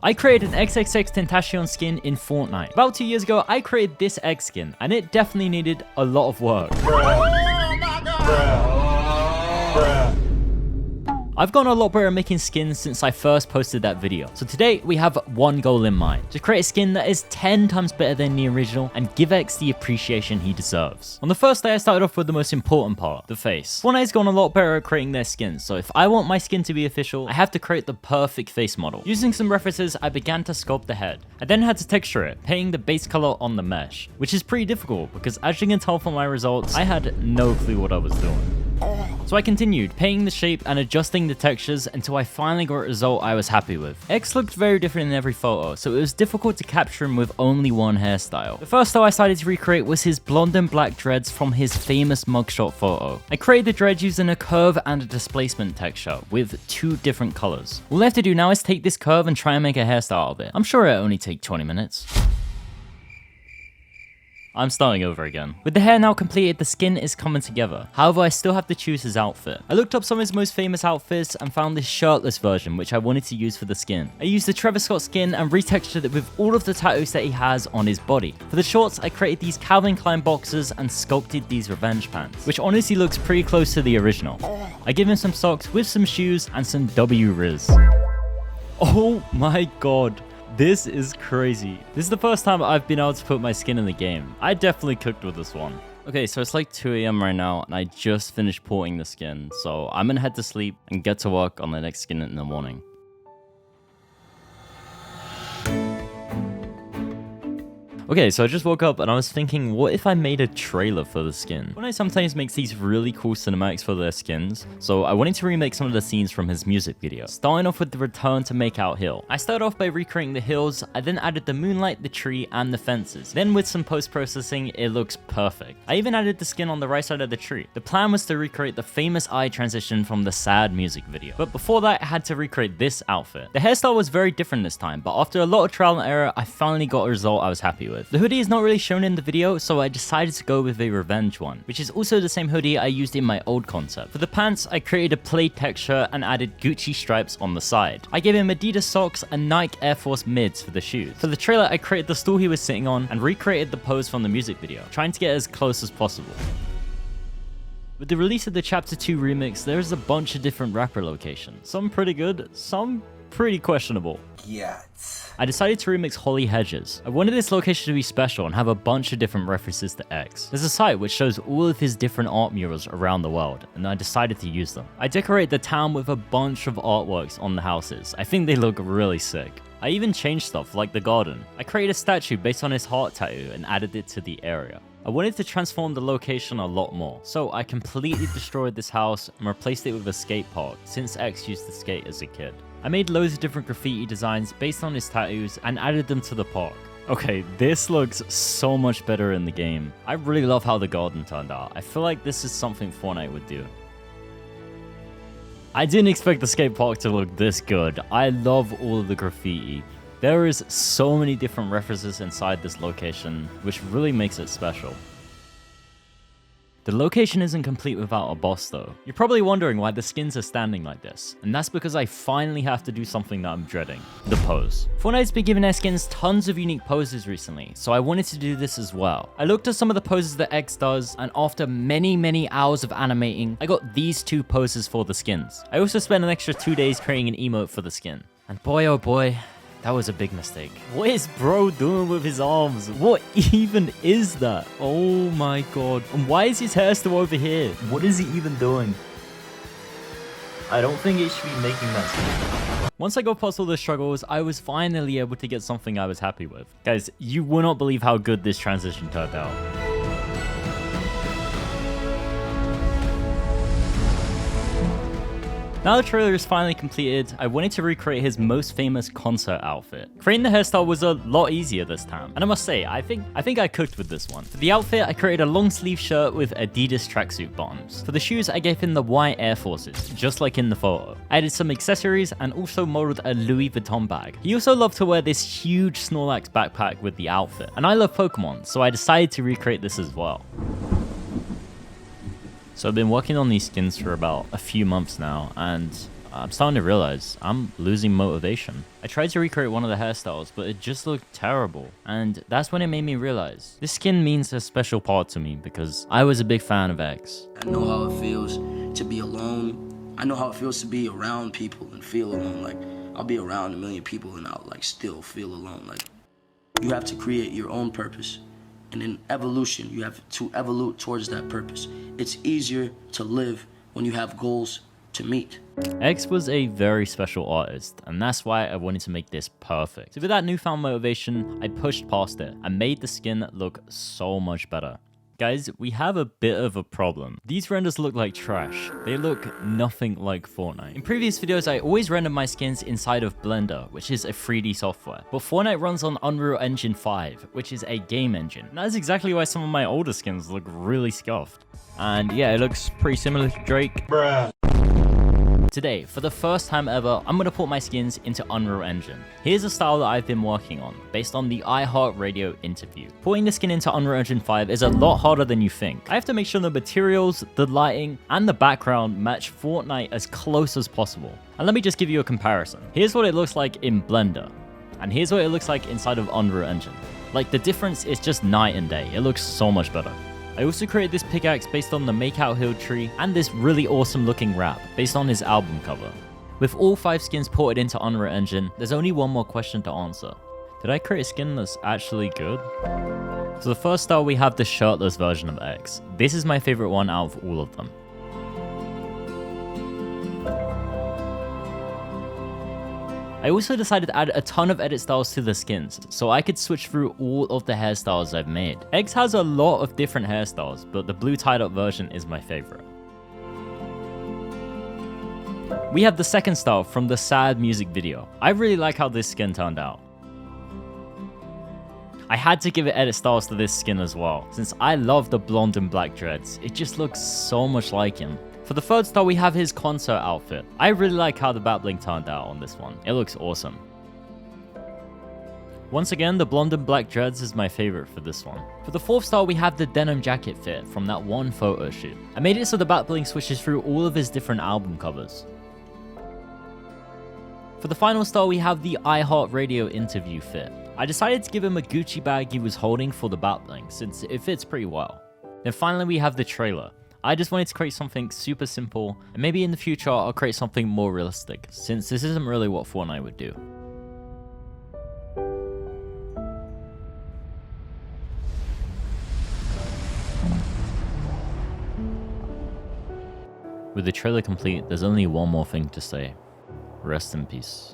I created an XXXTENTACION skin in Fortnite. About 2 years ago, I created this X skin, and it definitely needed a lot of work. I've gotten a lot better at making skins since I first posted that video. So today we have one goal in mind: to create a skin that is 10 times better than the original and give X the appreciation he deserves. On the first day I started off with the most important part, the face. Fortnite's gone a lot better at creating their skins, so if I want my skin to be official, I have to create the perfect face model. Using some references, I began to sculpt the head. I then had to texture it, painting the base color on the mesh, which is pretty difficult because as you can tell from my results, I had no clue what I was doing. So I continued, painting the shape and adjusting the textures until I finally got a result I was happy with. X looked very different in every photo, so it was difficult to capture him with only one hairstyle. The first style I decided to recreate was his blonde and black dreads from his famous mugshot photo. I created the dreads using a curve and a displacement texture with 2 different colors. All I have to do now is take this curve and try and make a hairstyle out of it. I'm sure it'll only take 20 minutes. I'm starting over again. With the hair now completed, the skin is coming together. However, I still have to choose his outfit. I looked up some of his most famous outfits and found this shirtless version, which I wanted to use for the skin. I used the Trevor Scott skin and retextured it with all of the tattoos that he has on his body. For the shorts, I created these Calvin Klein boxers and sculpted these revenge pants, which honestly looks pretty close to the original. I gave him some socks with some shoes and some W Riz. Oh my god. This is crazy. This is the first time I've been able to put my skin in the game. I definitely cooked with this one. Okay, so it's like 2 AM right now, and I just finished porting the skin. So I'm gonna head to sleep and get to work on the next skin in the morning. Okay, so I just woke up and I was thinking, what if I made a trailer for the skin? Fortnite sometimes makes these really cool cinematics for their skins, so I wanted to remake some of the scenes from his music video. Starting off with the return to Makeout Hill. I started off by recreating the hills, I then added the moonlight, the tree, and the fences. Then with some post-processing, it looks perfect. I even added the skin on the right side of the tree. The plan was to recreate the famous eye transition from the sad music video. But before that, I had to recreate this outfit. The hairstyle was very different this time, but after a lot of trial and error, I finally got a result I was happy with. The hoodie is not really shown in the video, so I decided to go with a revenge one, which is also the same hoodie I used in my old concept. For the pants, I created a plaid texture and added Gucci stripes on the side. I gave him Adidas socks and Nike Air Force mids for the shoes. For the trailer, I created the stool he was sitting on and recreated the pose from the music video, trying to get as close as possible. With the release of the Chapter 2 remix, there's a bunch of different rapper locations. Some pretty good, some pretty questionable. I decided to remix Holly Hedges. I wanted this location to be special and have a bunch of different references to X. There's a site which shows all of his different art murals around the world, and I decided to use them. I decorated the town with a bunch of artworks on the houses. I think they look really sick. I even changed stuff like the garden. I created a statue based on his heart tattoo and added it to the area. I wanted to transform the location a lot more, so I completely destroyed this house and replaced it with a skate park, since X used to skate as a kid. I made loads of different graffiti designs based on his tattoos and added them to the park. Okay, this looks so much better in the game. I really love how the garden turned out. I feel like this is something Fortnite would do. I didn't expect the skate park to look this good. I love all of the graffiti. There is so many different references inside this location, which really makes it special. The location isn't complete without a boss though. You're probably wondering why the skins are standing like this, and that's because I finally have to do something that I'm dreading: the pose. Fortnite's been giving their skins tons of unique poses recently, so I wanted to do this as well. I looked at some of the poses that X does, and after many hours of animating, I got these 2 poses for the skins. I also spent an extra 2 days creating an emote for the skin. And boy oh boy, that was a big mistake. What is bro doing with his arms? What even is that? Oh my god. And why is his hair still over here? What is he even doing? I don't think it should be making that. Once I got past all the struggles, I was finally able to get something I was happy with. Guys, you will not believe how good this transition turned out. Now the trailer is finally completed, I wanted to recreate his most famous concert outfit. Creating the hairstyle was a lot easier this time, and I must say, I think I cooked with this one. For the outfit, I created a long sleeve shirt with Adidas tracksuit bottoms. For the shoes, I gave him the white Air Forces, just like in the photo. I added some accessories and also modeled a Louis Vuitton bag. He also loved to wear this huge Snorlax backpack with the outfit, and I love Pokemon, so I decided to recreate this as well. So I've been working on these skins for about a few months now, and I'm starting to realize I'm losing motivation. I tried to recreate one of the hairstyles, but it just looked terrible. And that's when it made me realize this skin means a special part to me because I was a big fan of X. I know how it feels to be alone. I know how it feels to be around people and feel alone. Like, I'll be around a million people and I'll like still feel alone. Like, you have to create your own purpose. And in evolution, you have to evolve towards that purpose. It's easier to live when you have goals to meet. X was a very special artist, and that's why I wanted to make this perfect. So with that newfound motivation, I pushed past it and made the skin look so much better. Guys, we have a bit of a problem. These renders look like trash. They look nothing like Fortnite. In previous videos, I always rendered my skins inside of Blender, which is a 3D software. But Fortnite runs on Unreal Engine 5, which is a game engine. And that is exactly why some of my older skins look really scuffed. And yeah, it looks pretty similar to Drake. Bruh. Today, for the first time ever, I'm going to put my skins into Unreal Engine. Here's a style that I've been working on, based on the iHeartRadio interview. Putting the skin into Unreal Engine 5 is a lot harder than you think. I have to make sure the materials, the lighting, and the background match Fortnite as close as possible. And let me just give you a comparison. Here's what it looks like in Blender, and here's what it looks like inside of Unreal Engine. Like, the difference is just night and day. It looks so much better. I also created this pickaxe based on the Makeout Hill tree and this really awesome looking wrap based on his album cover. With all 5 skins ported into Unreal Engine, there's only one more question to answer. Did I create a skin that's actually good? For the first style, we have the shirtless version of X. This is my favorite one out of all of them. I also decided to add a ton of edit styles to the skins, so I could switch through all of the hairstyles I've made. X has a lot of different hairstyles, but the blue tied up version is my favorite. We have the second style from the Sad music video. I really like how this skin turned out. I had to give it edit styles to this skin as well, since I love the blonde and black dreads. It just looks so much like him. For the third style, we have his concert outfit. I really like how the bat bling turned out on this one. It looks awesome. Once again, the blonde and black dreads is my favorite for this one. For the fourth style, we have the denim jacket fit from that one photo shoot. I made it so the bat bling switches through all of his different album covers. For the final style, we have the iHeartRadio interview fit. I decided to give him a Gucci bag he was holding for the bat bling, since it fits pretty well. Then finally, we have the trailer. I just wanted to create something super simple, and maybe in the future I'll create something more realistic, since this isn't really what Fortnite would do. With the trailer complete, there's only one more thing to say. Rest in peace.